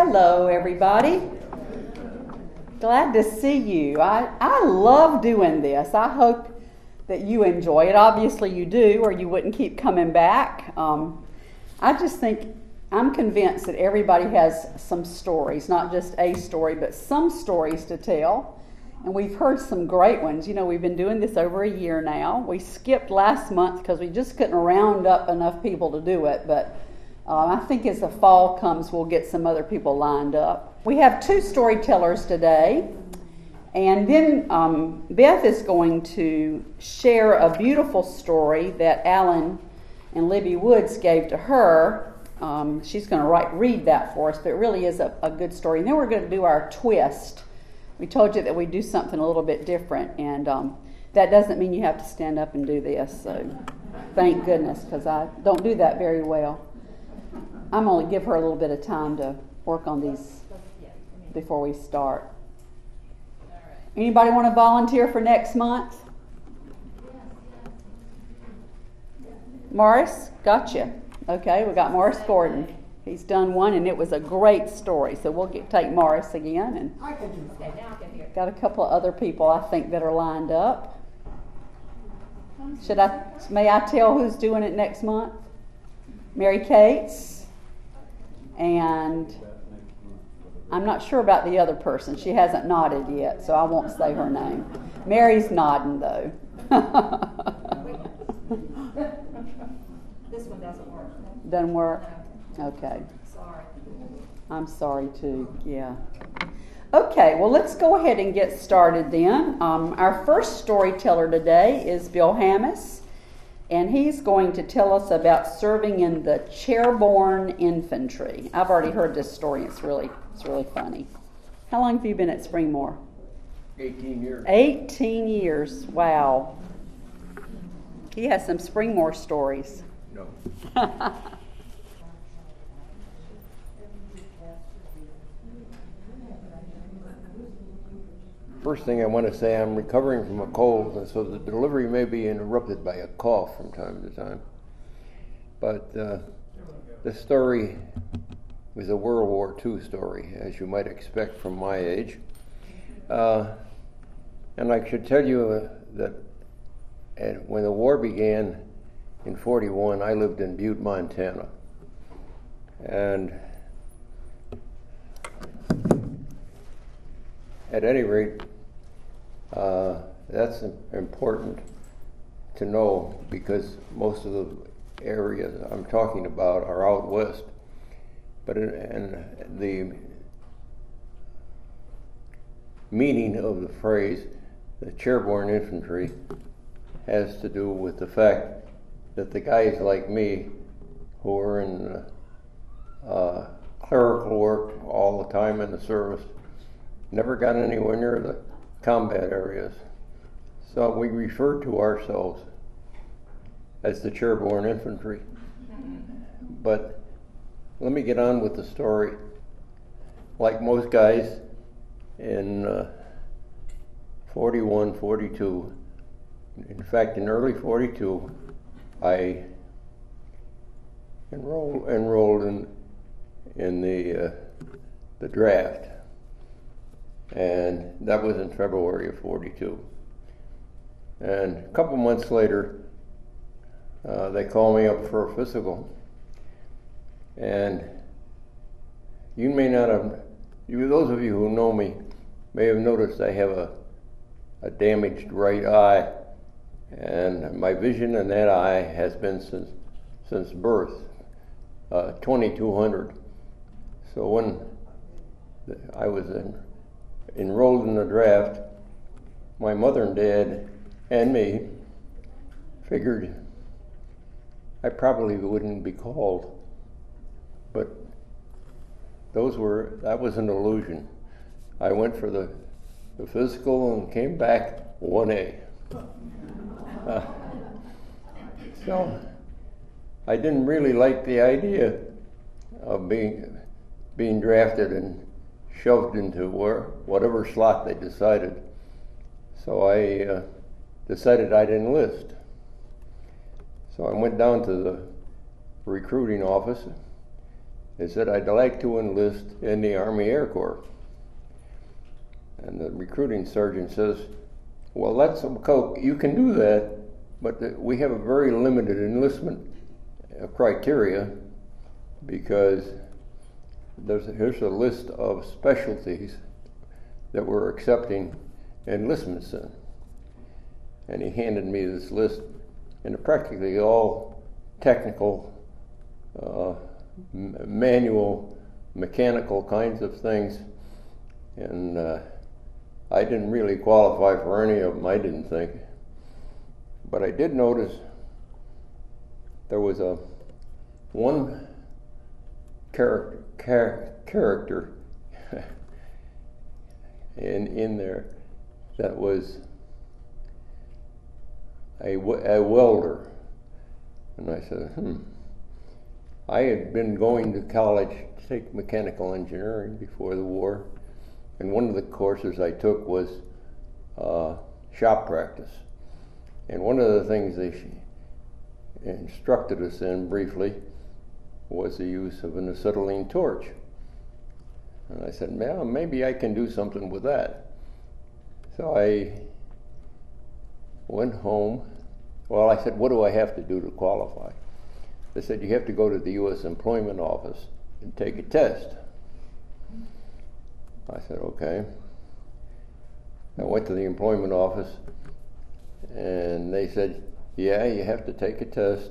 Hello, everybody. Glad to see you. I love doing this. I hope that you enjoy it. Obviously you do, or you wouldn't keep coming back. I just think, I'm convinced that everybody has some stories, not just a story, but some stories to tell. And we've heard some great ones. You know, we've been doing this over a year now. We skipped last month because we just couldn't round up enough people to do it, but I think as the fall comes, we'll get some other people lined up. We have two storytellers today, and then Beth is going to share a beautiful story that Alan and Libby Woods gave to her. She's going to read that for us, but it really is a good story. And then we're going to do our twist. We told you that we do something a little bit different, and that doesn't mean you have to stand up and do this, so thank goodness, because I don't do that very well. I'm going to give her a little bit of time to work on these before we start. Anybody want to volunteer for next month? Morris? Gotcha. Okay, we got Morris Gordon. He's done one, and it was a great story. So we'll take Morris again. And I can do that. Got a couple of other people I think that are lined up. May I tell who's doing it next month? Mary Cates. And I'm not sure about the other person. She hasn't nodded yet, so I won't say her name. Mary's nodding, though. This one doesn't work. Doesn't work? Okay. Sorry. I'm sorry, too. Yeah. Okay, well, let's go ahead and get started then. Our first storyteller today is Bill Hammis, and he's going to tell us about serving in the Chairborne Infantry. I've already heard this story. It's really funny. How long have you been at Springmore? 18 years. 18 years. Wow. He has some Springmore stories. No. First thing I want to say, I'm recovering from a cold, and so the delivery may be interrupted by a cough from time to time. But this story was a World War II story, as you might expect from my age. And I should tell you that when the war began in 41, I lived in Butte, Montana. And at any rate, that's important to know, because most of the areas I'm talking about are out west. But and the meaning of the phrase, the Chairborne Infantry, has to do with the fact that the guys like me, who are in clerical work all the time in the service, never got anywhere near the combat areas. So we refer to ourselves as the Chairborne Infantry. But let me get on with the story. Like most guys in 41, 42, in fact in early 42, I enrolled in the draft. And that was in February of 42. And a couple months later, they called me up for a physical. And you may not have, those of you who know me may have noticed I have a damaged right eye. And my vision in that eye has been since birth, 2200. So when I was enrolled in the draft, my mother and dad and me figured I probably wouldn't be called, but that was an illusion. I went for the physical and came back 1A. So I didn't really like the idea of being drafted and shoved into whatever slot they decided. So I decided I'd enlist. So I went down to the recruiting office They said, I'd like to enlist in the Army Air Corps. And the recruiting sergeant says, well, that's okay, you can do that, but we have a very limited enlistment criteria, because here's a list of specialties that we're accepting enlistments in. And he handed me this list, and they're practically all technical, manual, mechanical kinds of things. And I didn't really qualify for any of them, I didn't think. But I did notice there was one character in there that was a welder. And I said, I had been going to college to take mechanical engineering before the war, and one of the courses I took was shop practice. And one of the things they instructed us in briefly was the use of an acetylene torch. And I said, well, maybe I can do something with that. So I went home. Well, I said, what do I have to do to qualify? They said, you have to go to the U.S. Employment Office and take a test. I said, okay. I went to the employment office, and they said, yeah, you have to take a test,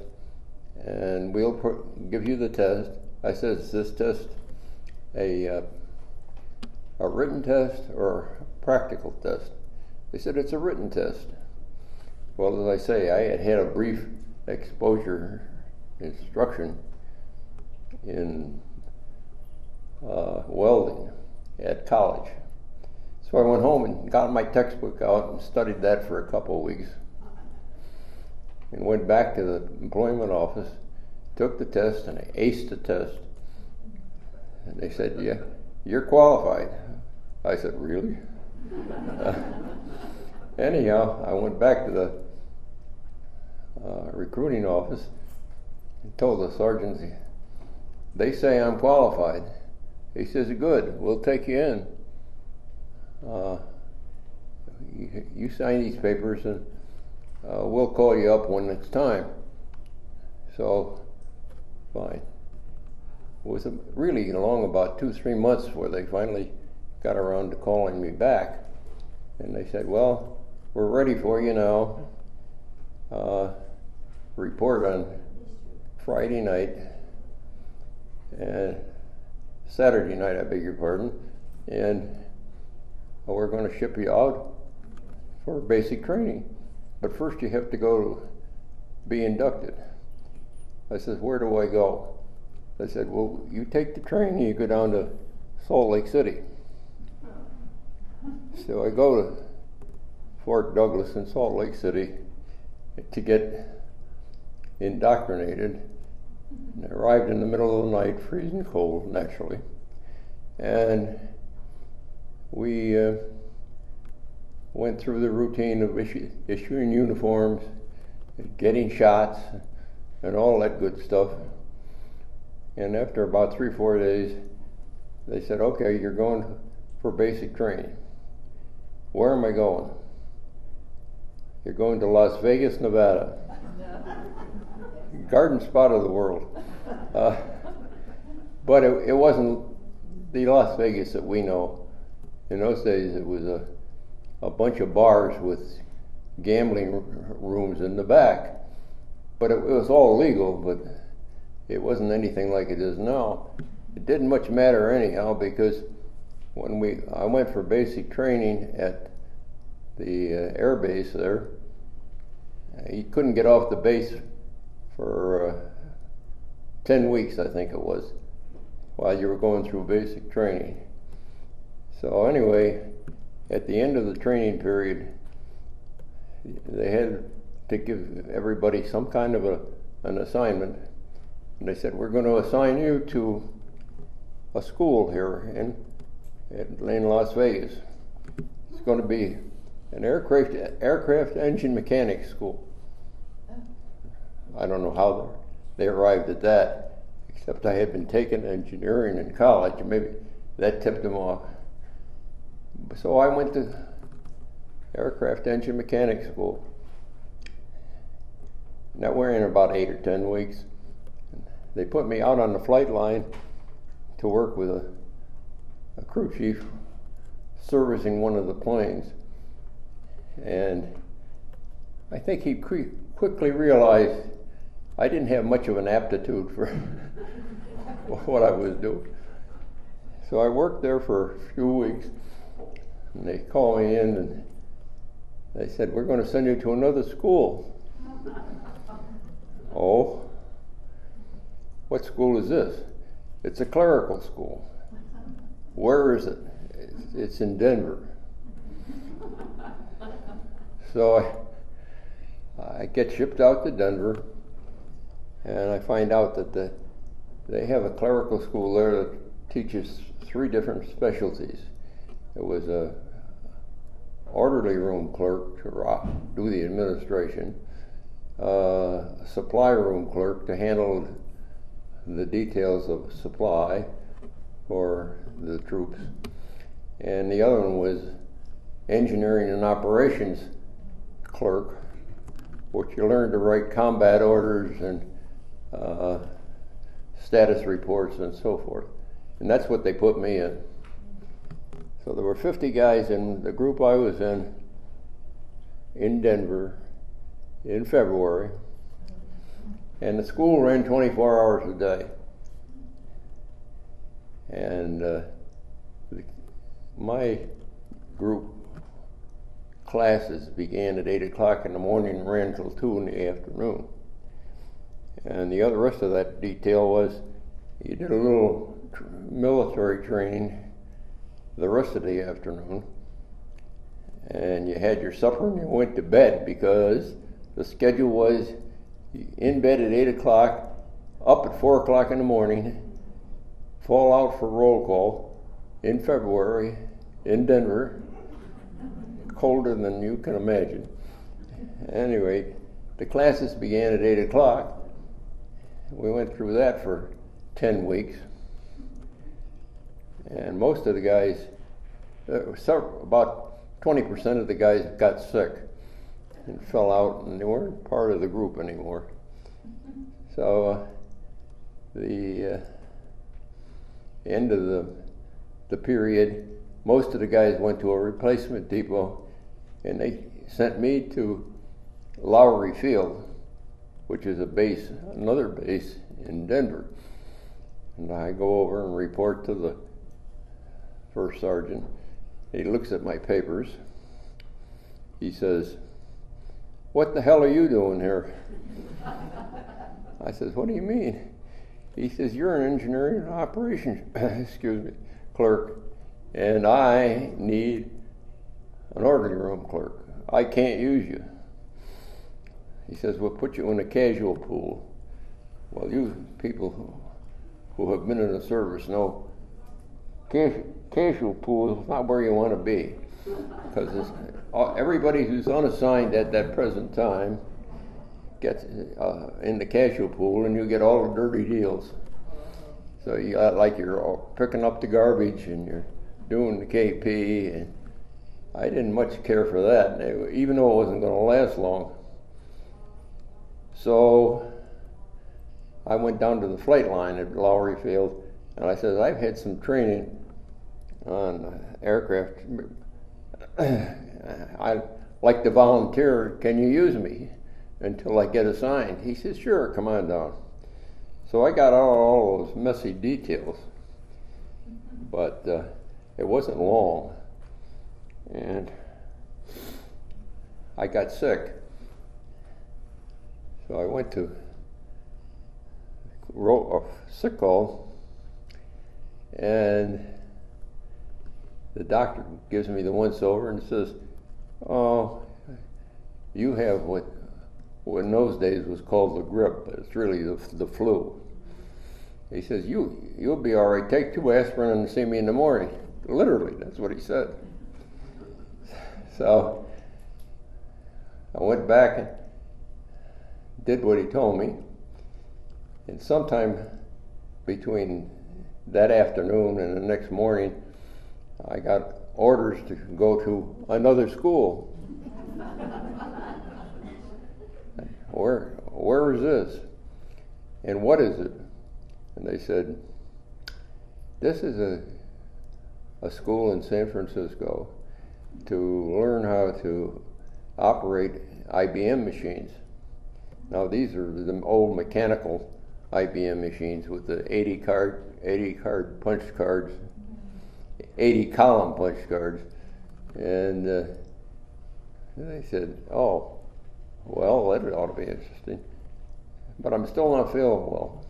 and we'll give you the test. I said, is this test a written test or a practical test? They said, it's a written test. Well, as I say, I had had a brief exposure instruction in welding at college. So I went home and got my textbook out and studied that for a couple of weeks, and went back to the employment office, took the test, and I aced the test. And they said, yeah, you're qualified. I said, really? Anyhow, I went back to the recruiting office and told the sergeant, they say I'm qualified. He says, good, we'll take you in. You sign these papers, and we'll call you up when it's time. So, fine. It was really long, about 2-3 months before they finally got around to calling me back. And they said, well, we're ready for you now. Report on Friday night and Saturday night, I beg your pardon, and we're going to ship you out for basic training. But first you have to go to be inducted. I said, where do I go? They said, well, you take the train and you go down to Salt Lake City. So I go to Fort Douglas in Salt Lake City to get indoctrinated. And I arrived in the middle of the night, freezing cold, naturally. And we went through the routine of issuing uniforms, getting shots, and all that good stuff. And after about 3-4 days, they said, okay, you're going for basic training. Where am I going? You're going to Las Vegas, Nevada. Garden spot of the world. But it wasn't the Las Vegas that we know. In those days, it was a bunch of bars with gambling rooms in the back. But it was all legal, but it wasn't anything like it is now. It didn't much matter anyhow, because when I went for basic training at the air base there, you couldn't get off the base for 10 weeks, I think it was, while you were going through basic training. So anyway, at the end of the training period, they had to give everybody some kind of an assignment. And they said, we're going to assign you to a school here in Las Vegas. It's going to be an aircraft engine mechanics school. I don't know how they arrived at that, except I had been taking engineering in college, and maybe that tipped him off. So I went to aircraft engine mechanic school. And that went in about 8 or 10 weeks. They put me out on the flight line to work with a crew chief servicing one of the planes. And I think he quickly realized I didn't have much of an aptitude for what I was doing. So I worked there for a few weeks, and they called me in and they said, "We're going to send you to another school." Oh, what school is this? It's a clerical school. Where is it? It's in Denver. So I get shipped out to Denver, and I find out that they have a clerical school there that teaches 3 different specialties. It was a orderly room clerk to do the administration, a supply room clerk to handle the details of supply for the troops, and the other one was engineering and operations clerk, which you learn to write combat orders and status reports and so forth. And that's what they put me in. So there were 50 guys in the group I was in Denver in February, and the school ran 24 hours a day. And my group classes began at 8 o'clock in the morning and ran till 2 in the afternoon. And the rest of that detail was you did a little military training the rest of the afternoon, and you had your supper and you went to bed, because the schedule was in bed at 8 o'clock, up at 4 o'clock in the morning, fall out for roll call in February in Denver, colder than you can imagine. Anyway, the classes began at 8 o'clock. We went through that for 10 weeks. And most of the guys, about 20% of the guys got sick and fell out, and they weren't part of the group anymore. So the end of the period, most of the guys went to a replacement depot, and they sent me to Lowry Field, which is another base in Denver. And I go over and report to the first sergeant. He looks at my papers. He says, "What the hell are you doing here?" I says, "What do you mean?" He says, "You're an engineering and operations clerk, and I need an orderly room clerk. I can't use you." He says, "We'll put you in a casual pool." Well, you people who have been in the service know casual pool is not where you want to be, because everybody who's unassigned at that present time gets in the casual pool, and you get all the dirty deals. So you got, like, you're picking up the garbage and you're doing the KP, and I didn't much care for that, even though it wasn't going to last long. So I went down to the flight line at Lowry Field, and I said, "I've had some training on aircraft. I'd like to volunteer. Can you use me until I get assigned?" He says, "Sure, come on down." So I got all those messy details, but it wasn't long, and I got sick. So I went to wrote a sick call, and the doctor gives me the once over and says, "Oh, you have what in those days was called the grip, but it's really the flu." He says, you'll be all right. Take 2 aspirin and see me in the morning." Literally, that's what he said. So I went back and did what he told me, and sometime between that afternoon and the next morning, I got orders to go to another school. Where is this? And what is it? And they said, this is a school in San Francisco to learn how to operate IBM machines. Now these are the old mechanical IBM machines with the 80 card punch cards, 80 column punch cards. And they said, oh, well, that ought to be interesting. But I'm still not feeling well.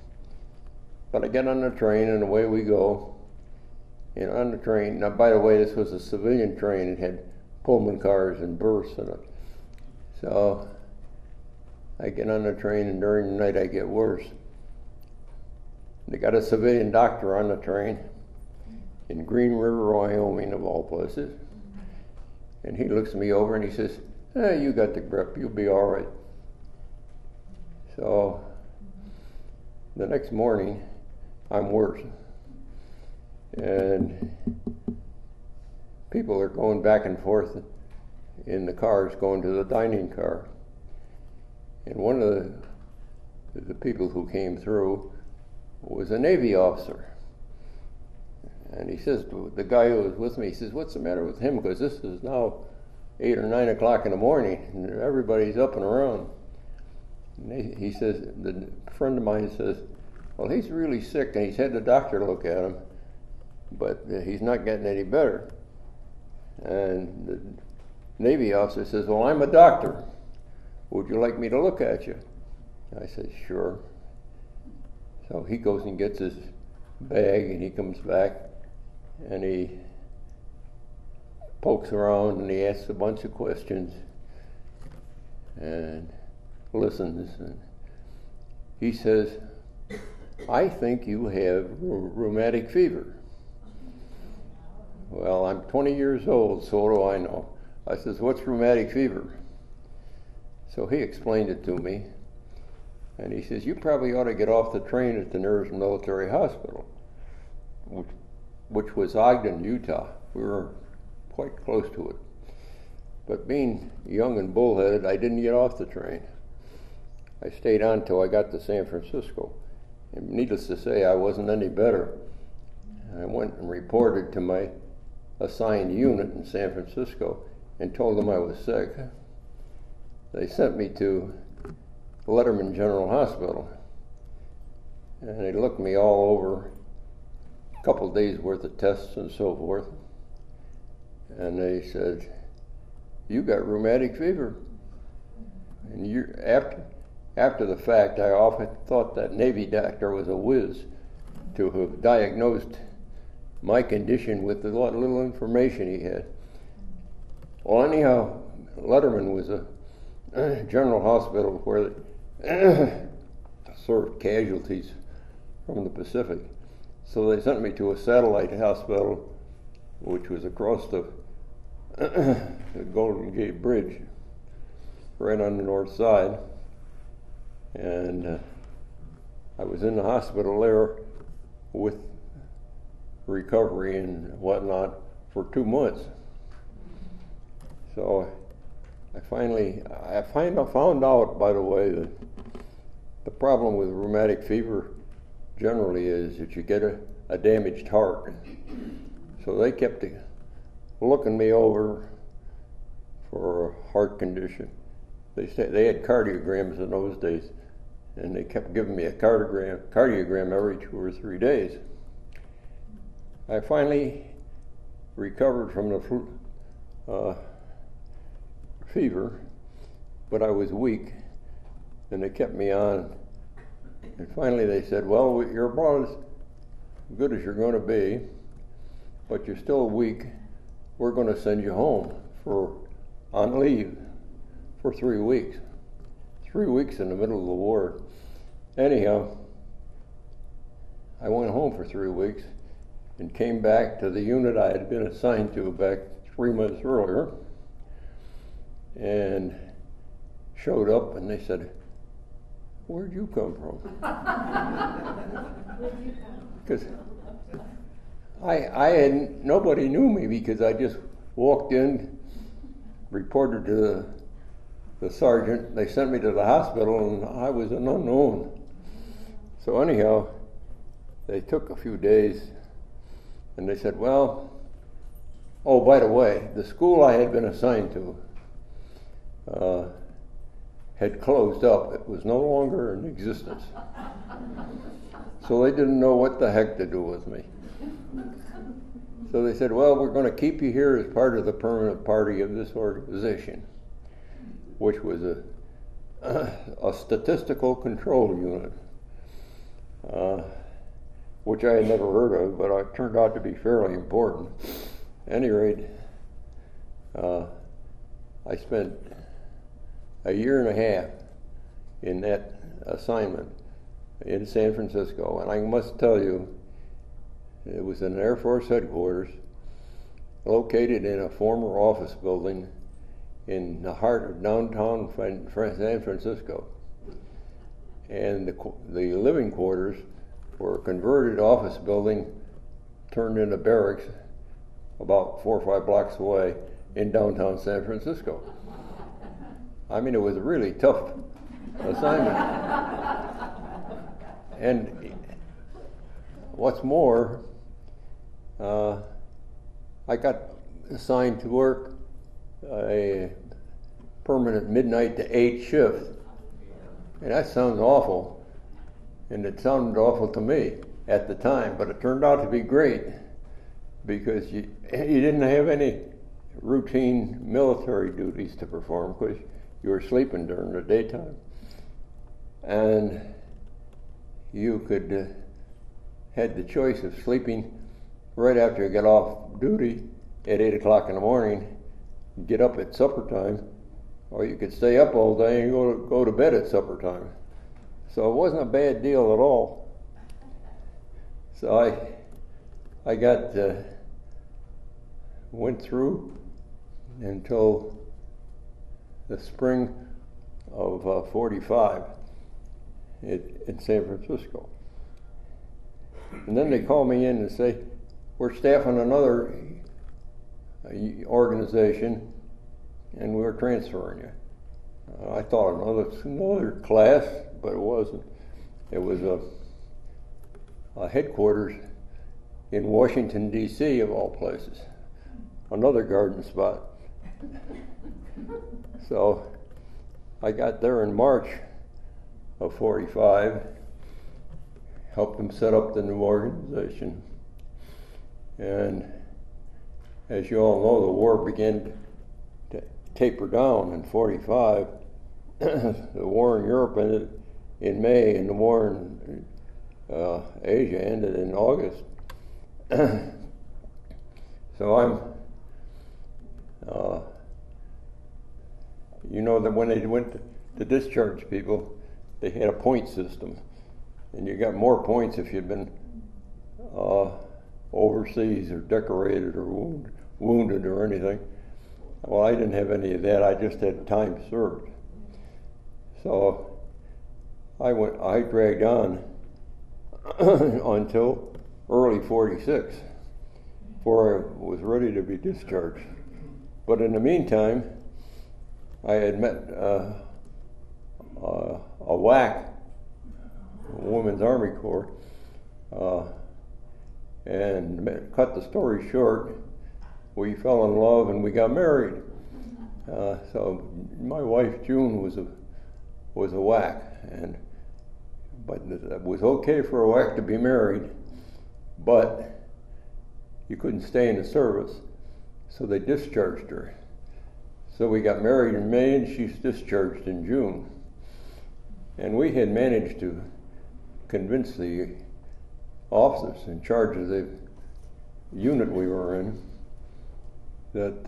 But I get on the train and away we go. And on the train, now by the way, this was a civilian train. It had Pullman cars and berths in it. So I get on the train and during the night I get worse. They got a civilian doctor on the train in Green River, Wyoming, of all places. And he looks me over and he says, you got the grip, you'll be all right. So the next morning, I'm worse. And people are going back and forth in the cars, going to the dining car. And one of the people who came through was a Navy officer. And he says to the guy who was with me, he says, what's the matter with him? Because this is now 8 or 9 o'clock in the morning, and everybody's up and around. And he says, the friend of mine says, well, he's really sick, and he's had the doctor look at him, but he's not getting any better. And the Navy officer says, well, I'm a doctor. Would you like me to look at you? I said, sure. So he goes and gets his bag, and he comes back, and he pokes around, and he asks a bunch of questions, and listens. And he says, I think you have rheumatic fever. Well, I'm 20 years old, so what do I know? I says, what's rheumatic fever? So he explained it to me, and he says, you probably ought to get off the train at the nearest military hospital, which was Ogden, Utah. We were quite close to it. But being young and bullheaded, I didn't get off the train. I stayed on till I got to San Francisco. And needless to say, I wasn't any better. I went and reported to my assigned unit in San Francisco and told them I was sick. They sent me to Letterman General Hospital. And they looked me all over, a couple days worth of tests and so forth. And they said, you got rheumatic fever. And after the fact, I often thought that Navy doctor was a whiz to have diagnosed my condition with the little information he had. Well, anyhow, Letterman was a general hospital where they served casualties from the Pacific. So they sent me to a satellite hospital, which was across the Golden Gate Bridge, right on the north side. And I was in the hospital there with recovery and whatnot for 2 months. So I found out, by the way, that the problem with rheumatic fever generally is that you get a damaged heart. So they kept looking me over for a heart condition. They had cardiograms in those days, and they kept giving me a cardiogram every 2 or 3 days. I finally recovered from the fever, but I was weak, and they kept me on. And finally they said, well, you're about as good as you're going to be, but you're still weak. We're going to send you home on leave for 3 weeks. 3 weeks in the middle of the war. Anyhow, I went home for 3 weeks and came back to the unit I had been assigned to back 3 months earlier, and showed up, and they said, where'd you come from? Because I had, nobody knew me because I just walked in, reported to the sergeant, they sent me to the hospital, and I was an unknown. So anyhow, they took a few days, and they said, well, oh, by the way, the school I had been assigned to had closed up. It was no longer in existence. So they didn't know what the heck to do with me. So they said, well, we're going to keep you here as part of the permanent party of this organization, which was a statistical control unit, which I had never heard of, but it turned out to be fairly important. At any rate, I spent a year and a half in that assignment in San Francisco, and I must tell you, it was an Air Force headquarters located in a former office building in the heart of downtown San Francisco. And the living quarters were a converted office building turned into barracks about 4 or 5 blocks away in downtown San Francisco. I mean, it was a really tough assignment. And what's more, I got assigned to work a permanent midnight to 8 shift. And that sounds awful. And it sounded awful to me at the time, but it turned out to be great because you didn't have any routine military duties to perform because you were sleeping during the daytime. And you could had the choice of sleeping right after you got off duty at 8 o'clock in the morning, get up at supper time, or you could stay up all day and go to bed at supper time. So it wasn't a bad deal at all. So I got went through until the spring of 45 in San Francisco. And then they call me in and say, we're staffing another organization and we're transferring you. I thought another class, but it wasn't. It was a headquarters in Washington, D.C., of all places. Another garden spot. So I got there in March of 45, helped them set up the new organization. And as you all know, the war began to taper down in 45. The war in Europe ended in May, and the war in Asia ended in August. So I'm, you know that when they went to discharge people, they had a point system, and you got more points if you'd been overseas or decorated or wounded or anything. Well, I didn't have any of that. I just had time served. So I dragged on until early 46 before I was ready to be discharged. But in the meantime, I had met a WAC, Women's Army Corps, and cut the story short, we fell in love and we got married. So my wife June was a WAC, but it was okay for a WAC to be married, but you couldn't stay in the service, so they discharged her. So we got married in May and she's discharged in June. And we had managed to convince the officers in charge of the unit we were in that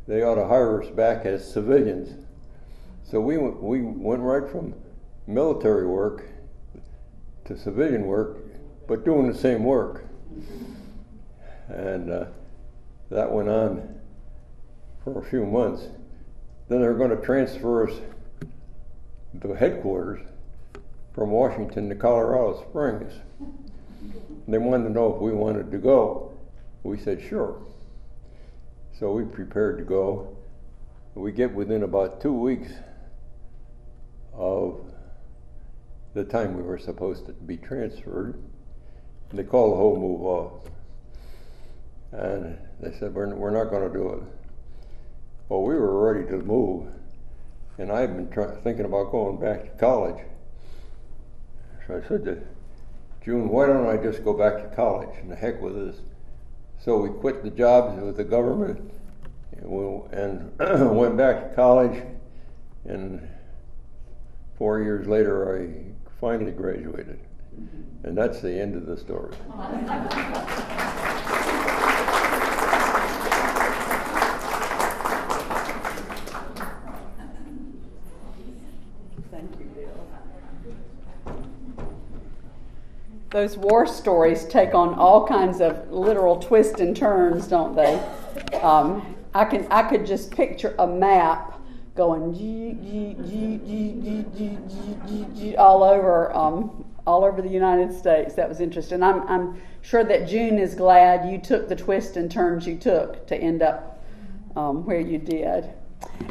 they ought to hire us back as civilians. So we went right from military work to civilian work, but doing the same work. And that went on for a few months. Then they were going to transfer us the headquarters from Washington to Colorado Springs. They wanted to know if we wanted to go. We said sure. So we prepared to go. We get within about 2 weeks of the time we were supposed to be transferred. They called the whole move off. And they said, we're not going to do it. Well, we were ready to move. And I've been thinking about going back to college. So I said to June, why don't I just go back to college and the heck with this? So we quit the jobs with the government and went back to college. And 4 years later, I finally graduated. And that's the end of the story. Thank you, Bill. Those war stories take on all kinds of literal twists and turns, don't they? I could just picture a map going all over the United States. That was interesting. I'm sure that June is glad you took the twists and turns you took to end up where you did.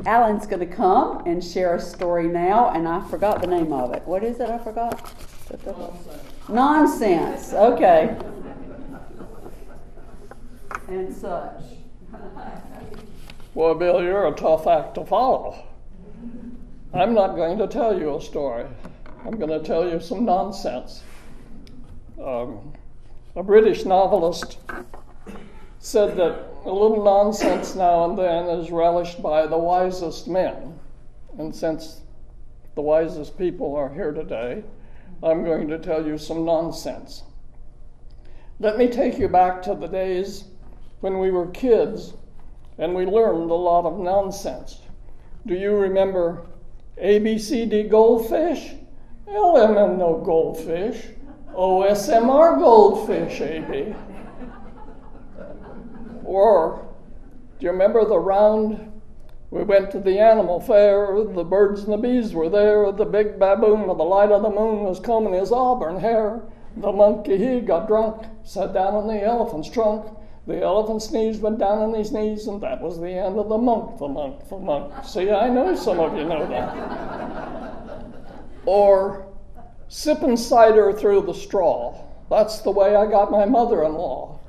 Alan's going to come and share a story now, and I forgot the name of it. What is it? I forgot. Nonsense. Okay. And such. Well, Bill, you're a tough act to follow. I'm not going to tell you a story. I'm going to tell you some nonsense. A British novelist said that a little nonsense now and then is relished by the wisest men. And since the wisest people are here today, I'm going to tell you some nonsense. Let me take you back to the days when we were kids and we learned a lot of nonsense. Do you remember ABCD goldfish? LMNO goldfish. OSMR goldfish, AB. Or, do you remember the round? We went to the animal fair, the birds and the bees were there, the big baboon with the light of the moon was combing his auburn hair. The monkey, he got drunk, sat down on the elephant's trunk. The elephant sneezed, went down on his knees, and that was the end of the monk, the monk, the monk. See, I know some of you know that. Or, sipping cider through the straw. That's the way I got my mother-in-law.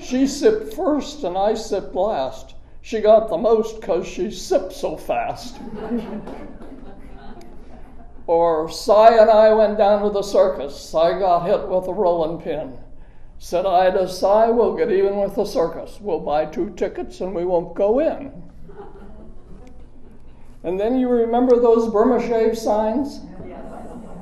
She sipped first and I sipped last. She got the most because she sipped so fast. Or Cy and I went down to the circus. Cy got hit with a rolling pin. Said I to Cy, we'll get even with the circus. We'll buy 2 tickets and we won't go in. And then you remember those Burma Shave signs?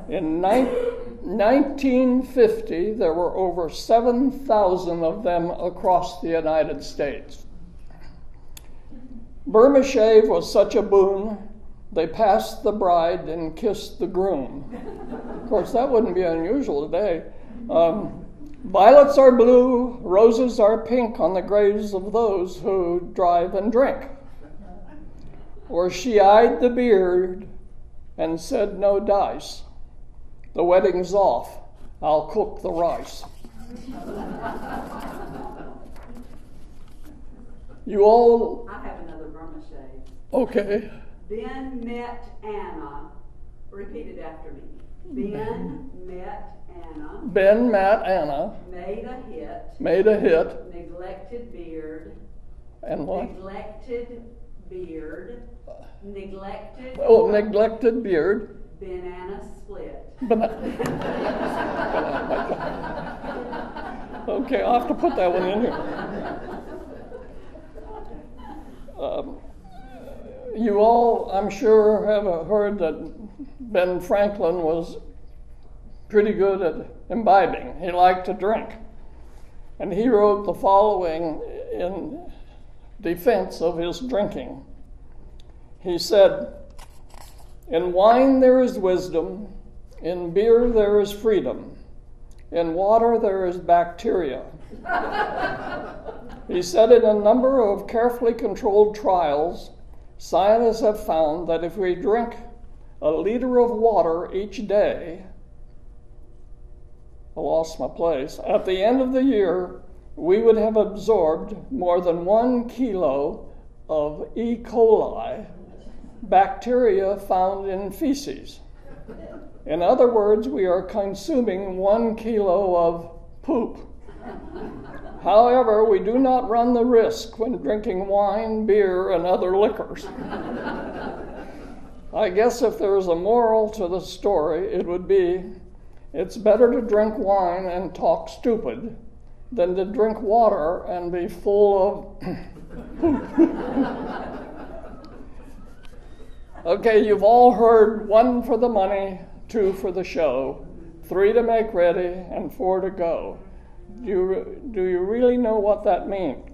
In 1950, there were over 7,000 of them across the United States. Burma Shave was such a boon, they passed the bride and kissed the groom. Of course, that wouldn't be unusual today. Violets are blue, roses are pink on the graves of those who drive and drink. Or she eyed the beard and said no dice. The wedding's off, I'll cook the rice. You all... I have another Burma Shave. Okay. Ben met Anna. Repeat it after me. Ben met Anna. Ben met Anna. Made a hit. Made a hit. Neglected beard. And what? Neglected beard. Neglected. Oh, neglected beard. Banana split. Okay, I'll have to put that one in here. You all, I'm sure, have heard that Ben Franklin was pretty good at imbibing. He liked to drink. And he wrote the following in defense of his drinking. He said, "In wine there is wisdom, in beer there is freedom, in water there is bacteria." He said in a number of carefully controlled trials, scientists have found that if we drink a liter of water each day, I lost my place, at the end of the year, we would have absorbed more than 1 kilo of E. coli, bacteria found in feces. In other words, we are consuming 1 kilo of poop. However, we do not run the risk when drinking wine, beer, and other liquors. I guess if there is a moral to the story, it would be, it's better to drink wine and talk stupid than to drink water and be full of poop. Okay, you've all heard 1 for the money, 2 for the show, 3 to make ready, and 4 to go. Do you really know what that means?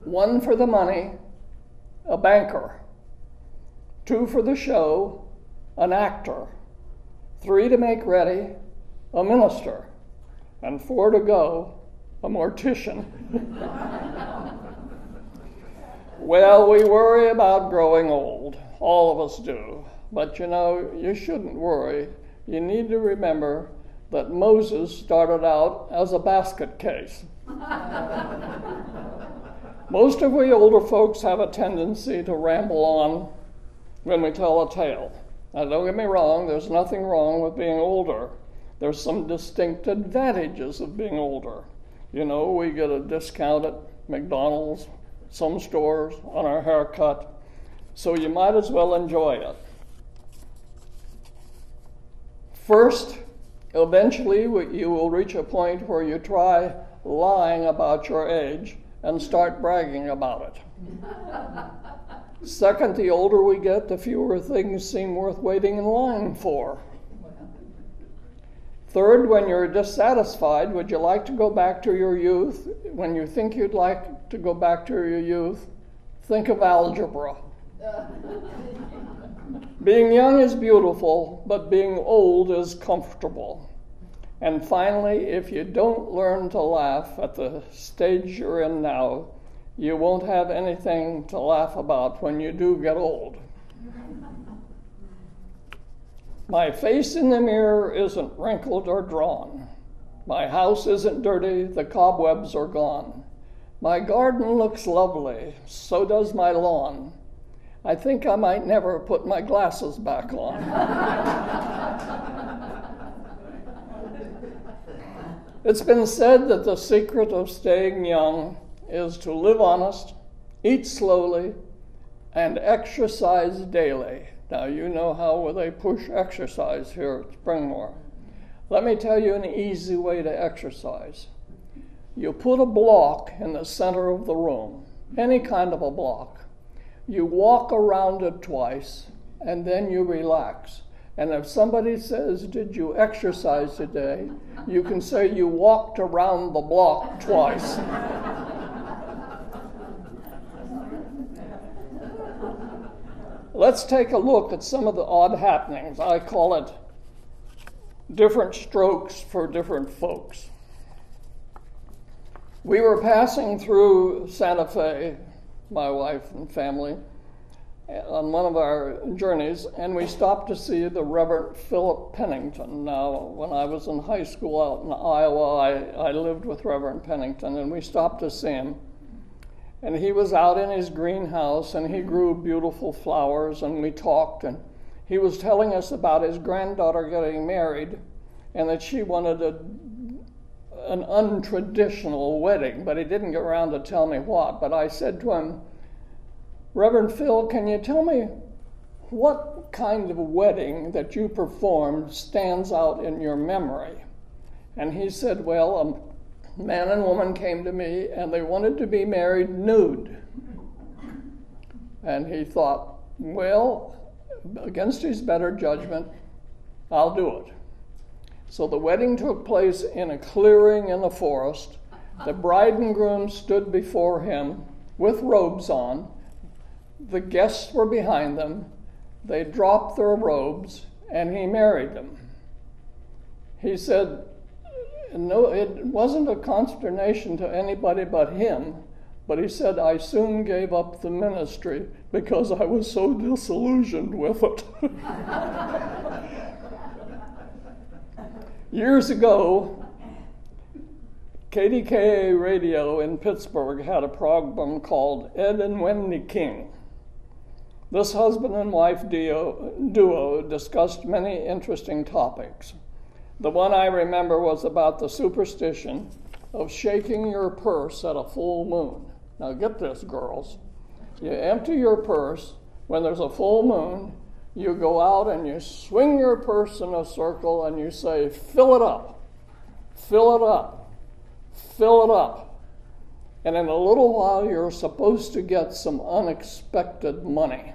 1 for the money, a banker. 2 for the show, an actor. 3 to make ready, a minister. And 4 to go, a mortician. Well, we worry about growing old. All of us do. But you know, you shouldn't worry. You need to remember that Moses started out as a basket case. Most of we older folks have a tendency to ramble on when we tell a tale. Now, don't get me wrong, there's nothing wrong with being older. There's some distinct advantages of being older. You know, we get a discount at McDonald's, some stores, on our haircut, so you might as well enjoy it. First, eventually you will reach a point where you try lying about your age and start bragging about it. Second, the older we get, the fewer things seem worth waiting in line for. Third, when you're dissatisfied, would you like to go back to your youth? When you think you'd like to go back to your youth, think of algebra. Being young is beautiful, but being old is comfortable. And finally, if you don't learn to laugh at the stage you're in now, you won't have anything to laugh about when you do get old. My face in the mirror isn't wrinkled or drawn. My house isn't dirty, the cobwebs are gone. My garden looks lovely, so does my lawn. I think I might never put my glasses back on. It's been said that the secret of staying young is to live honest, eat slowly, and exercise daily. Now, you know how they push exercise here at Springmore. Let me tell you an easy way to exercise. You put a block in the center of the room, any kind of a block. You walk around it twice, and then you relax. And if somebody says, "Did you exercise today?" you can say you walked around the block twice. Let's take a look at some of the odd happenings. I call it different strokes for different folks. We were passing through Santa Fe, my wife and family, on one of our journeys, and we stopped to see the Reverend Philip Pennington. Now, when I was in high school out in Iowa, I lived with Reverend Pennington, and we stopped to see him. And he was out in his greenhouse, and he grew beautiful flowers, and we talked, and he was telling us about his granddaughter getting married, and that she wanted an untraditional wedding, but he didn't get around to tell me what. But I said to him, "Reverend Phil, can you tell me what kind of wedding that you performed stands out in your memory?" And he said, "Well, a man and woman came to me and they wanted to be married nude." And he thought, well, against his better judgment, I'll do it. So the wedding took place in a clearing in the forest. The bride and groom stood before him with robes on. The guests were behind them. They dropped their robes, and he married them. He said, no, it wasn't a consternation to anybody but him, but he said, I soon gave up the ministry because I was so disillusioned with it. Years ago, KDKA Radio in Pittsburgh had a program called Ed and Wendy King. This husband and wife duo discussed many interesting topics. The one I remember was about the superstition of shaking your purse at a full moon. Now get this, girls. You empty your purse when there's a full moon, you go out and you swing your purse in a circle and you say, fill it up, fill it up, fill it up. And in a little while you're supposed to get some unexpected money.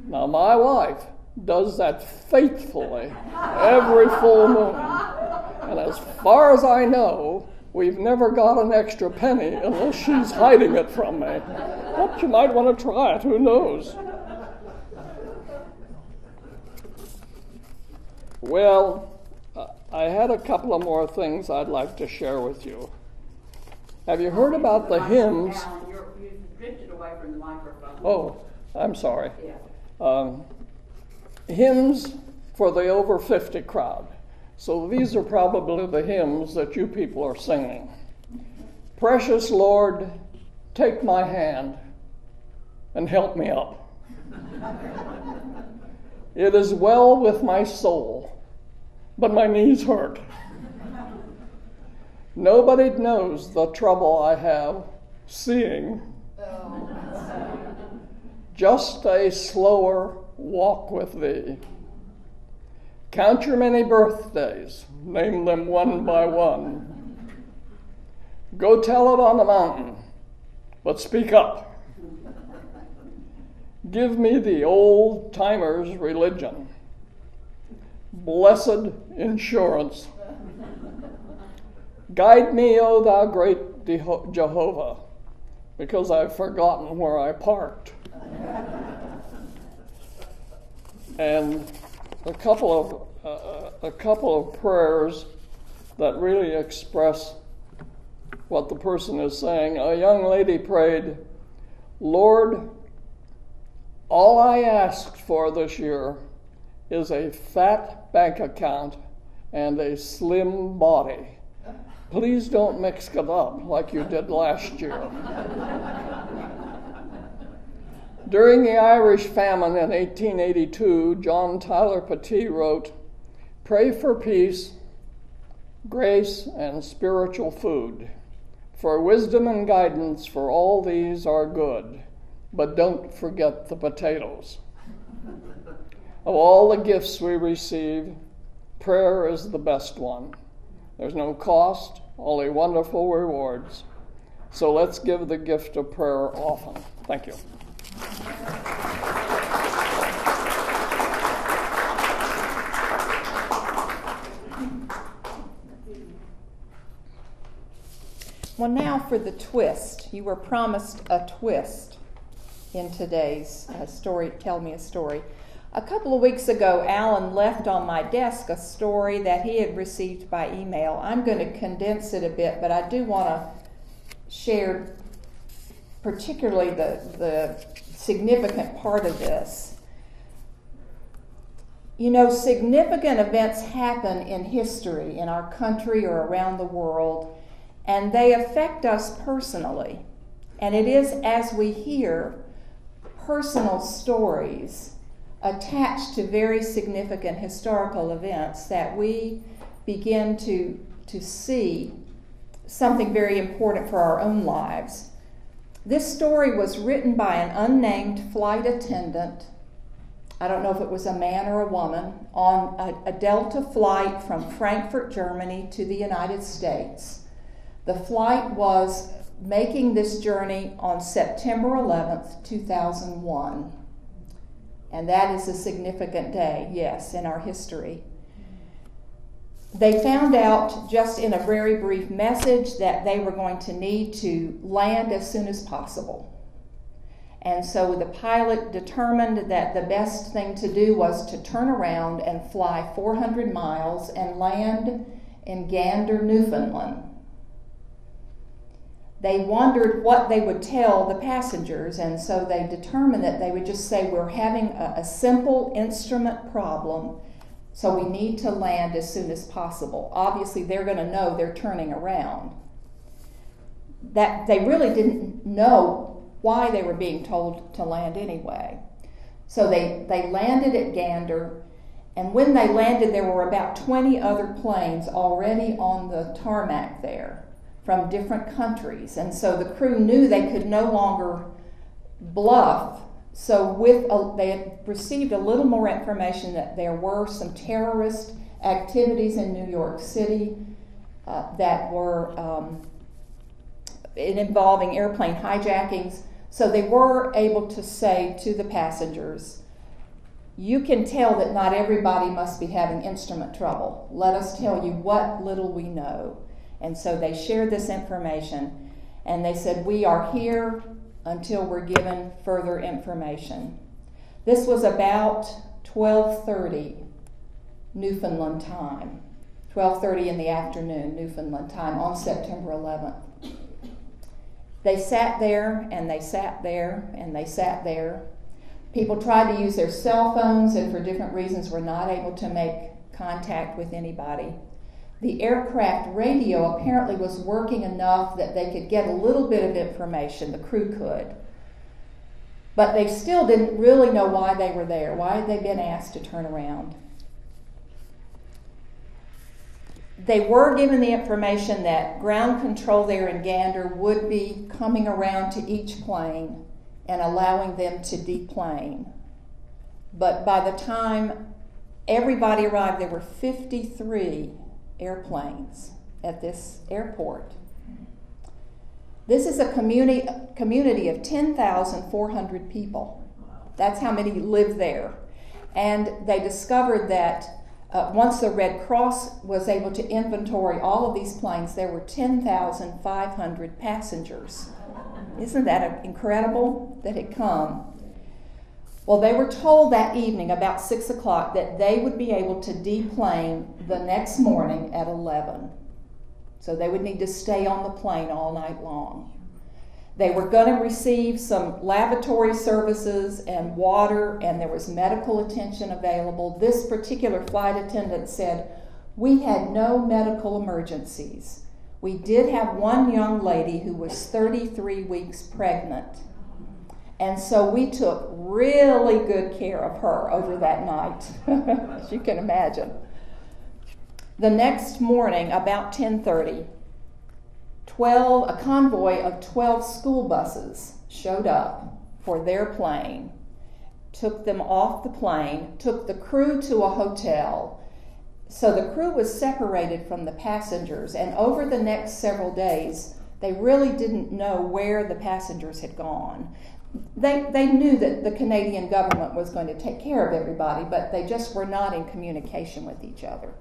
Now my wife does that faithfully every full moon. And as far as I know, we've never got an extra penny unless she's hiding it from me. But you might want to try it, who knows? Well, I had a couple of more things I'd like to share with you. Have you heard about the hymns? Alan, you've drifted away from the microphone. Oh, I'm sorry. Yeah. Hymns for the over 50 crowd. So these are probably the hymns that you people are singing. Precious Lord, take my hand and help me up. It is well with my soul, but my knees hurt. Nobody knows the trouble I have seeing. Just a slower walk with thee. Count your many birthdays, name them one by one. Go tell it on the mountain, but speak up. Give me the old timer's religion. Blessed insurance. Guide me, O thou great Jehovah, because I've forgotten where I parked. And a couple of prayers that really express what the person is saying. A young lady prayed, Lord, all I asked for this year is a fat bank account and a slim body. Please don't mix it up like you did last year. During the Irish famine in 1882, John Tyler Petit wrote, pray for peace, grace, and spiritual food. For wisdom and guidance for all these are good, but don't forget the potatoes. Of all the gifts we receive, prayer is the best one. There's no cost, only wonderful rewards. So let's give the gift of prayer often. Thank you. Well, now for the twist. You were promised a twist in today's story. Tell me a story. A couple of weeks ago, Alan left on my desk a story that he had received by email. I'm going to condense it a bit, but I do want to share particularly the significant part of this. You know, significant events happen in history, in our country or around the world, and they affect us personally. And it is as we hear personal stories attached to very significant historical events that we begin to see something very important for our own lives. This story was written by an unnamed flight attendant, I don't know if it was a man or a woman, on a Delta flight from Frankfurt, Germany to the United States. The flight was making this journey on September 11th, 2001. And that is a significant day, yes, in our history. They found out just in a very brief message that they were going to need to land as soon as possible. And so the pilot determined that the best thing to do was to turn around and fly 400 miles and land in Gander, Newfoundland. they wondered what they would tell the passengers, and so they determined that they would just say, we're having a simple instrument problem, so we need to land as soon as possible. Obviously, they're going to know they're turning around. That they really didn't know why they were being told to land anyway. So they landed at Gander, and when they landed, there were about 20 other planes already on the tarmac there from different countries. And so the crew knew they could no longer bluff. So they had received a little more information that there were some terrorist activities in New York City that were involving airplane hijackings. So they were able to say to the passengers, you can tell that not everybody must be having instrument trouble. Let us tell you what little we know. And so they shared this information, and they said, we are here until we're given further information. This was about 12:30 Newfoundland time, 12:30 in the afternoon Newfoundland time on September 11th. They sat there, and they sat there, and they sat there. People tried to use their cell phones, and for different reasons were not able to make contact with anybody. The aircraft radio apparently was working enough that they could get a little bit of information, the crew could. But they still didn't really know why they were there. Why had they been asked to turn around? They were given the information that ground control there in Gander would be coming around to each plane and allowing them to deplane. But by the time everybody arrived, there were 53 airplanes at this airport. This is a community of 10,400 people. That's how many live there. And they discovered that once the Red Cross was able to inventory all of these planes, there were 10,500 passengers. Isn't that incredible that it come? Well, they were told that evening about 6 o'clock that they would be able to deplane the next morning at 11. So they would need to stay on the plane all night long. They were going to receive some lavatory services and water, and there was medical attention available. This particular flight attendant said, we had no medical emergencies. We did have one young lady who was 33 weeks pregnant. And so we took really good care of her over that night, as you can imagine. The next morning, about 10:30, a convoy of 12 school buses showed up for their plane, took them off the plane, took the crew to a hotel. So the crew was separated from the passengers, and over the next several days, they really didn't know where the passengers had gone. They knew that the Canadian government was going to take care of everybody, but they just were not in communication with each other.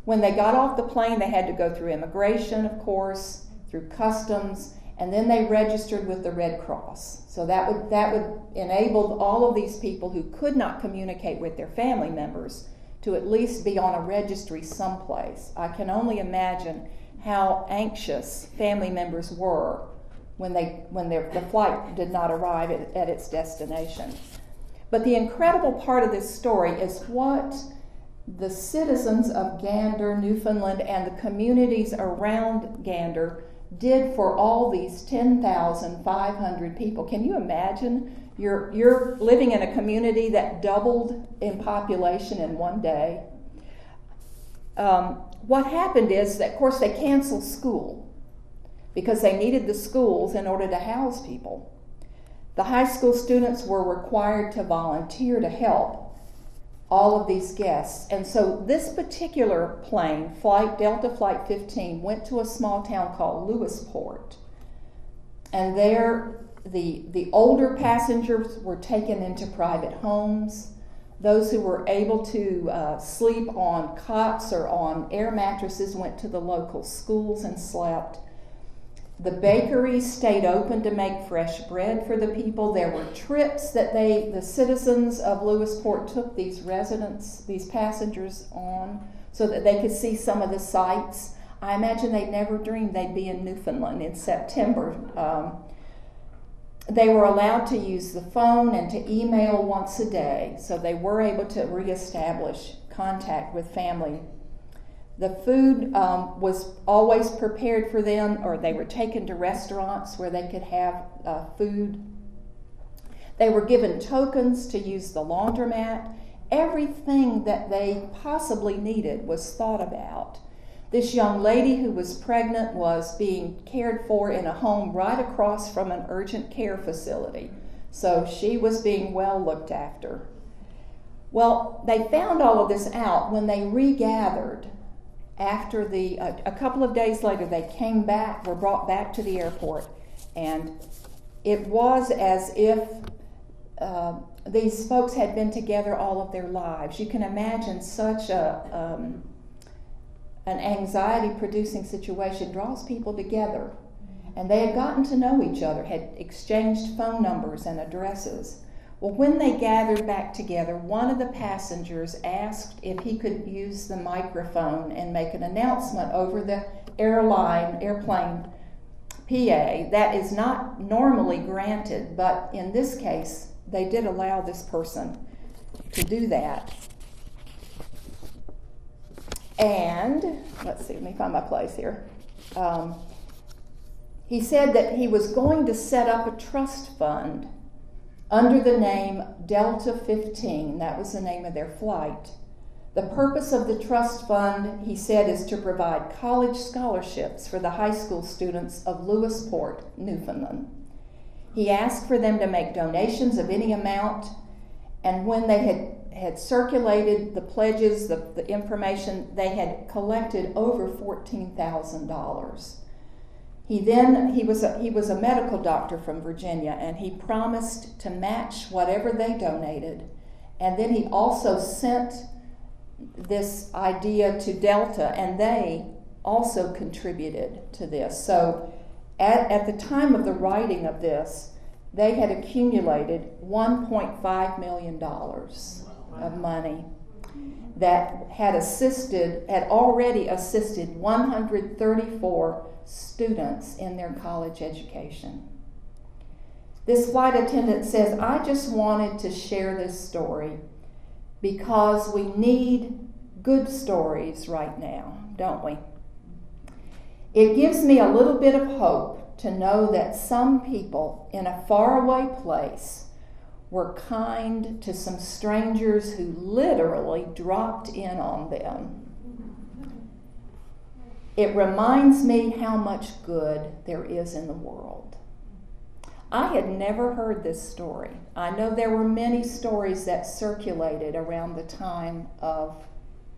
When they got off the plane, they had to go through immigration, of course, through customs, and then they registered with the Red Cross. So that would enable all of these people who could not communicate with their family members to at least be on a registry someplace. I can only imagine how anxious family members were when the flight did not arrive at its destination. But the incredible part of this story is what the citizens of Gander, Newfoundland, and the communities around Gander did for all these 10,500 people. Can you imagine? You're living in a community that doubled in population in one day. What happened is that, of course, they canceled school because they needed the schools in order to house people. The high school students were required to volunteer to help all of these guests. And so this particular plane, Delta Flight 15, went to a small town called Lewisport. And there, the older passengers were taken into private homes. Those who were able to sleep on cots or on air mattresses went to the local schools and slept. The bakeries stayed open to make fresh bread for the people. There were trips that the citizens of Lewisport took these passengers on so that they could see some of the sights. I imagine they never dreamed they'd be in Newfoundland in September. They were allowed to use the phone and to email once a day, so they were able to reestablish contact with family. The food was always prepared for them, or they were taken to restaurants where they could have food. They were given tokens to use the laundromat. Everything that they possibly needed was thought about. This young lady who was pregnant was being cared for in a home right across from an urgent care facility. So she was being well looked after. Well, they found all of this out when they regathered after a couple of days later. They came back, were brought back to the airport, and it was as if these folks had been together all of their lives. You can imagine such an anxiety-producing situation draws people together. And they had gotten to know each other, had exchanged phone numbers and addresses. Well, when they gathered back together, one of the passengers asked if he could use the microphone and make an announcement over the airplane PA. That is not normally granted, but in this case, they did allow this person to do that. And, let's see, let me find my place here. He said that he was going to set up a trust fund under the name Delta 15. That was the name of their flight. The purpose of the trust fund, he said, is to provide college scholarships for the high school students of Lewisport, Newfoundland. He asked for them to make donations of any amount, and when they had circulated the pledges, the information, they had collected over $14,000. He was a medical doctor from Virginia, and he promised to match whatever they donated. And then he also sent this idea to Delta, and they also contributed to this. So at the time of the writing of this, they had accumulated $1.5 million of money that had already assisted 134 students in their college education. This flight attendant says, "I just wanted to share this story because we need good stories right now, don't we? It gives me a little bit of hope to know that some people in a faraway place were kind to some strangers who literally dropped in on them. It reminds me how much good there is in the world." I had never heard this story. I know there were many stories that circulated around the time of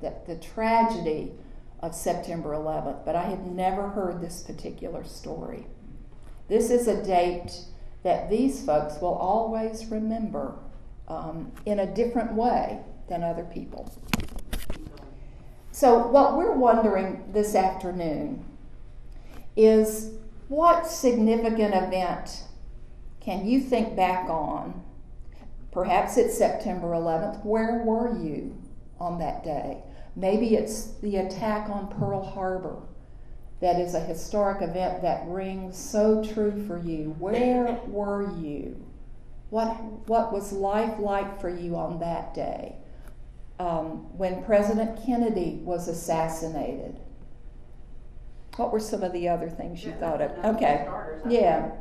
the tragedy of September 11th, but I had never heard this particular story. This is a date that these folks will always remember in a different way than other people. So what we're wondering this afternoon is, what significant event can you think back on? Perhaps it's September 11th. Where were you on that day? Maybe it's the attack on Pearl Harbor. That is a historic event that rings so true for you. Where were you? What was life like for you on that day? When President Kennedy was assassinated. What were some of the other things you thought of? Okay, yeah.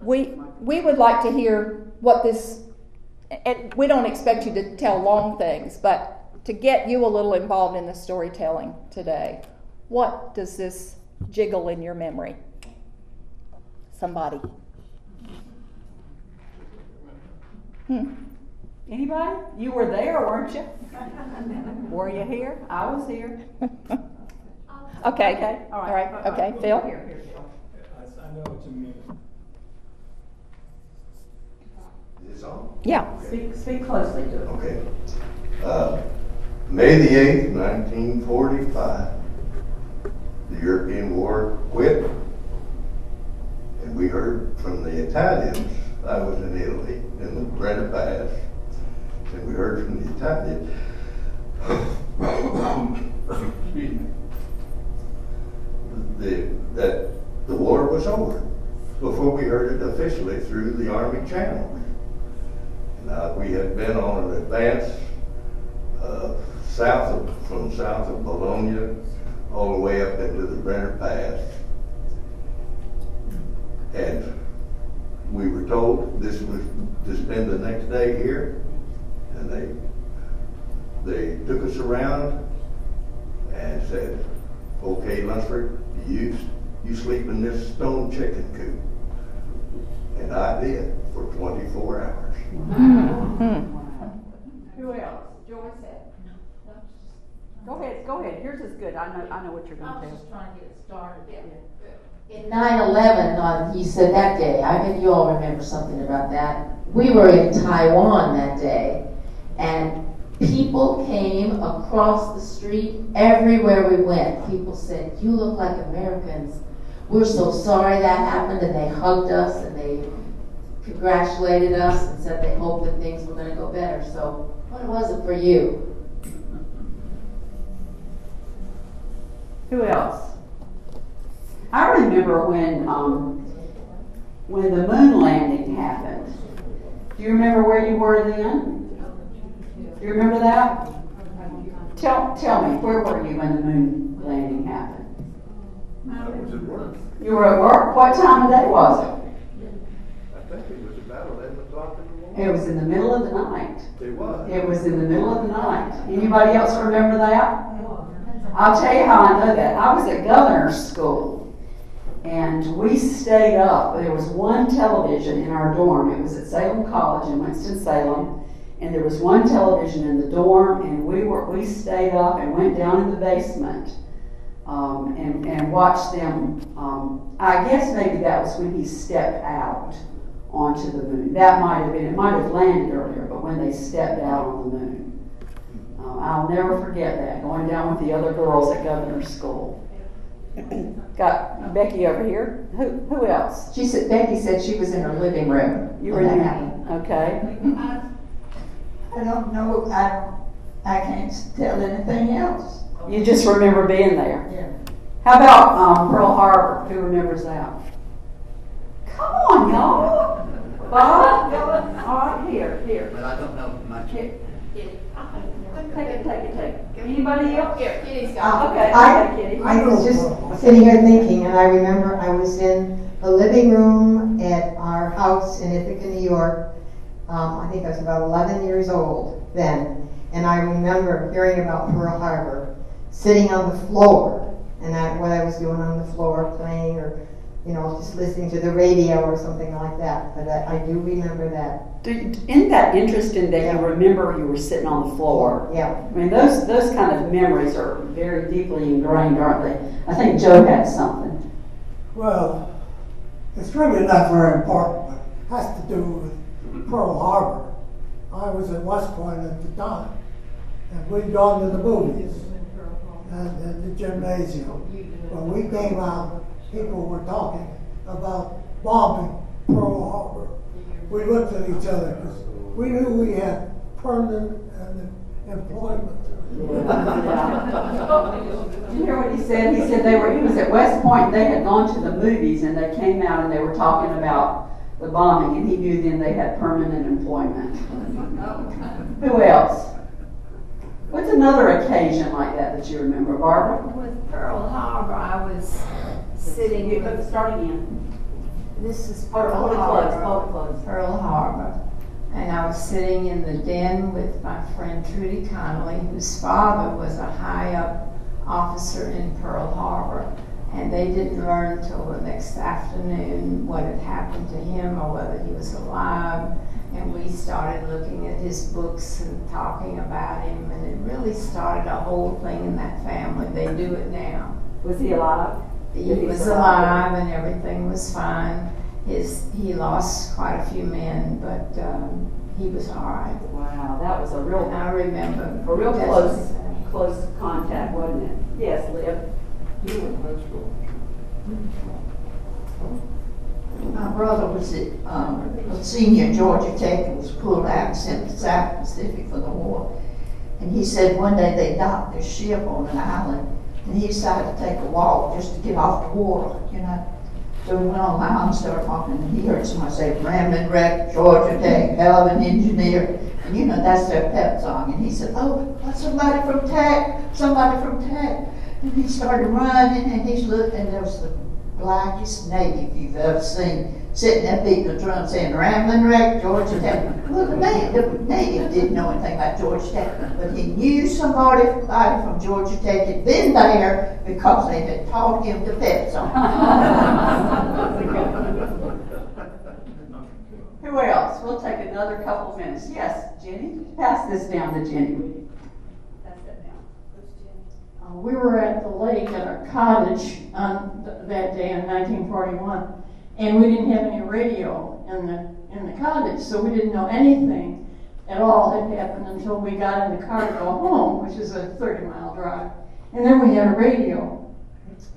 We would like to hear what this, and we don't expect you to tell long things, but to get you a little involved in the storytelling today. What does this jiggle in your memory? Somebody. Anybody? You were there, weren't you? Were you here? I was here. Okay. All right. All right. Okay. Phil? Here, Phil. I know what you mean. Is this on? Yeah. Speak closely to it. Okay. May the 8th, 1945, the European war quit, and we heard from the Italians. I was in Italy, in the Brenta Pass, and we heard from the Italians. Excuse me. was over before we heard it officially through the Army channel. We had been on an advance from south of Bologna all the way up into the Brenner Pass. And we were told this was to spend the next day here, and they took us around and said, "Okay, Lunsford, you sleep in this stone chicken coop." And I did for 24 hours. Who else? Joyce said. Go ahead. Yours is good. I know what you're I going to was tell. just trying to get it started. In 9/11, you said that day, I bet you all remember something about that. We were in Taiwan that day, and people came across the street everywhere we went. People said, "You look like Americans. We're so sorry that happened," and they hugged us and they congratulated us and said they hoped that things were going to go better. So, what was it for you? Who else? I remember when the moon landing happened. Do you remember where you were then? Do you remember that? Tell me, where were you when the moon landing happened? I was at work. You were at work? What time of day was it? I think it was about 11 o'clock in the morning. It was in the middle of the night. It was. It was in the middle of the night. Anybody else remember that? I'll tell you how I know that. I was at governor's school, and we stayed up. There was one television in our dorm. It was at Salem College in Winston-Salem, and there was one television in the dorm, and we stayed up and went down in the basement and watched them. I guess maybe that was when he stepped out onto the moon. That might have been. It might have landed earlier, but when they stepped out on the moon. I'll never forget that, going down with the other girls at governor's school. Got Becky over here. Who else? Becky said she was in her living room. You were in that. Okay. I don't know. I can't tell anything else. You just remember being there. Yeah. How about Pearl Harbor? Who remembers that? Come on, y'all. Bob? All right, here. But I don't know much. Here. Take it. Anybody else? Here, Kitty's got it. Okay, Kitty. I was just sitting here thinking, and I remember I was in a living room at our house in Ithaca, New York. I think I was about 11 years old then, and I remember hearing about Pearl Harbor, sitting on the floor, and what I was doing on the floor, playing or just listening to the radio or something like that. But I do remember that. Isn't that interesting that you remember you were sitting on the floor? Yeah. I mean, those kind of memories are very deeply ingrained, aren't they? I think Joe had something. Well, it's really not very important, but it has to do with Pearl Harbor. I was at West Point at the time, and we'd gone to the movies and the gymnasium. When we came out, people were talking about bombing Pearl Harbor. We looked at each other because we knew we had permanent employment. Did you hear what he said? He said he was at West Point, they had gone to the movies, and they came out and they were talking about the bombing, and he knew then they had permanent employment. Who else? What's another occasion like that you remember, Barbara? With Pearl Harbor, I was sitting. Start again. This is Hold Pearl it Harbor. close. Pearl Harbor. And I was sitting in the den with my friend Trudy Connolly, whose father was a high-up officer in Pearl Harbor. And they didn't learn until the next afternoon what had happened to him or whether he was alive. And we started looking at his books and talking about him, and it really started a whole thing in that family. They do it now. Was he alive? He was alive and everything was fine. He lost quite a few men, but he was all right. Wow, that was a real close contact, wasn't it? Yes, Liv. You were in high school. My brother was at a senior at Georgia Tech and was pulled out and sent to the South Pacific for the war. And he said one day they docked their ship on an island, and he decided to take a walk just to get off the water, So we went online and started talking, and he heard somebody say, Ramblin' Wreck, Georgia Tech, hell of an engineer. And you know, that's their pep song. And he said, oh, that's somebody from Tech, somebody from Tech. And he started running, and he's looked, and there was the blackest native you've ever seen, sitting there beating the drum saying, Ramblin' Wreck, Georgia Tech. Well, the native didn't know anything about Georgia Tech, but he knew somebody from Georgia Tech had been there because they had taught him the pep song. Who else? We'll take another couple of minutes. Yes, Jenny. Pass this down to Jenny. Pass that down. We were at the lake at our cottage on that day in 1941, and we didn't have any radio in the cottage, so we didn't know anything at all had happened until we got in the car to go home, which is a 30-mile drive. And then we had a radio,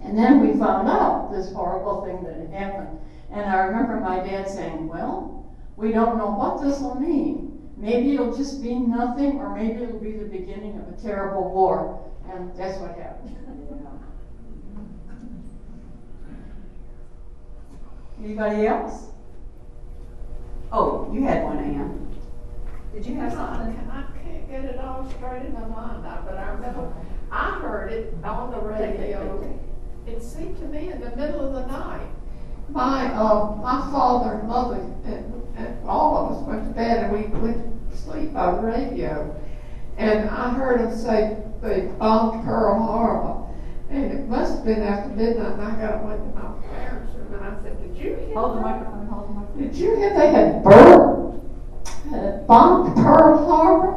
and then we found out this horrible thing that had happened. And I remember my dad saying, well, we don't know what this will mean. Maybe it'll just be nothing, or maybe it'll be the beginning of a terrible war. And that's what happened. Anybody else? Oh, you had one, Ann. Did you have something? I can't get it all straight in my mind now, but I remember I heard it on the radio. It seemed to me in the middle of the night. My father and mother and all of us went to bed, and we went to sleep by the radio. And I heard them say they bombed Pearl Harbor. And it must have been after midnight, and I got away to my parents' room, and I said, did you hear Hold the that? microphone, hold the microphone. Did you hear they had bombed Pearl Harbor?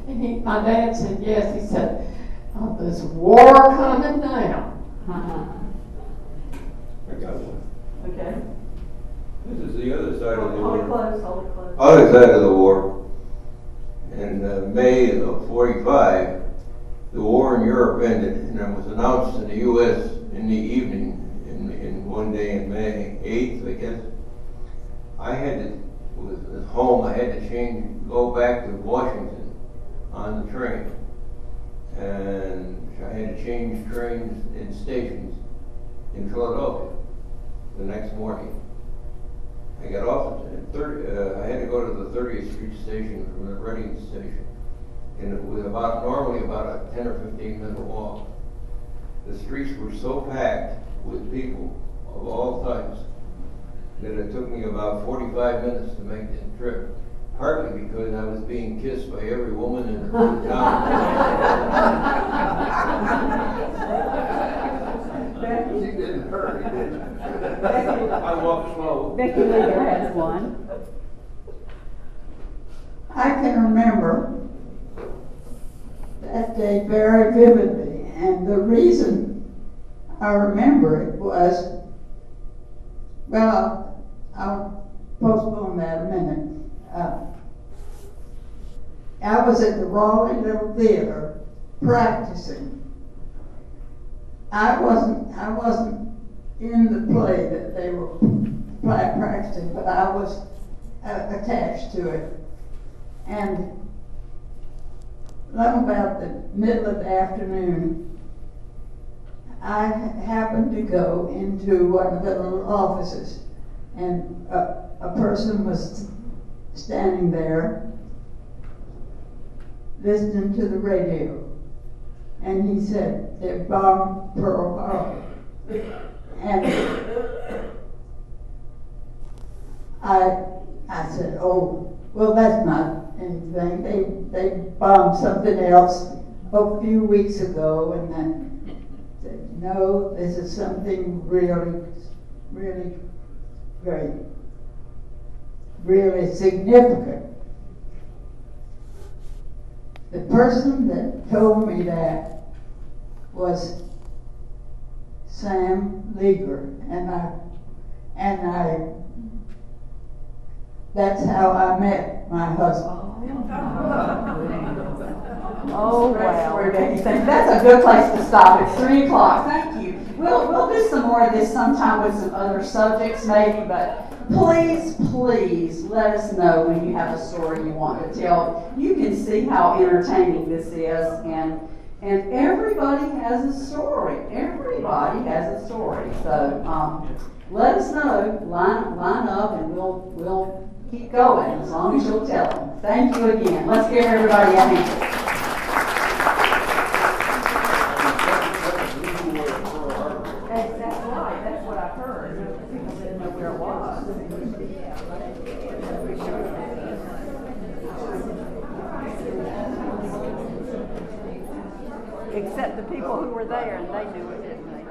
And my dad said, yes. He said, oh, there's war coming down. I got one. Okay. This is the other side of the Hold it war. close, hold it close. Other side of the war. In May of '45, the war in Europe ended, and it was announced in the U.S. in the evening, in one day in May 8th, I guess. I had to, was home, I had to go back to Washington on the train. And I had to change trains and stations in Philadelphia the next morning. I got off at I had to go to the 30th Street station from the Reading station. And it was normally about a 10 or 15 minute walk. The streets were so packed with people of all types that it took me about 45 minutes to make the trip. Partly because I was being kissed by every woman in the town. She didn't hurt, he did. I walked slow. Becky Leader has one. I can remember that day very vividly, and the reason I remember it was, well, I'll postpone that a minute. I was at the Raleigh Little Theater practicing. I wasn't in the play that they were practicing, but I was attached to it. And about the middle of the afternoon, I happened to go into one of the little offices, and a person was standing there listening to the radio. And he said, they bombed Pearl Harbor. And I said, oh, well, that's not anything. They bombed something else a few weeks ago, and then said, no, this is something really, really great, really significant. The person that told me that was Sam Leager, and I that's how I met my husband. Oh, wow. That's a good place to stop at 3 o'clock. Thank you. We'll do some more of this sometime with some other subjects maybe, but please, please let us know when you have a story you want to tell. You can see how entertaining this is, and everybody has a story. Everybody. everybody has a story. So let us know, line up, and we'll keep going as long as you'll tell them. Thank you again. Let's give everybody a hand. That's right. That's what I heard. People didn't know where it was. Except the people who were there, and they knew it, didn't they?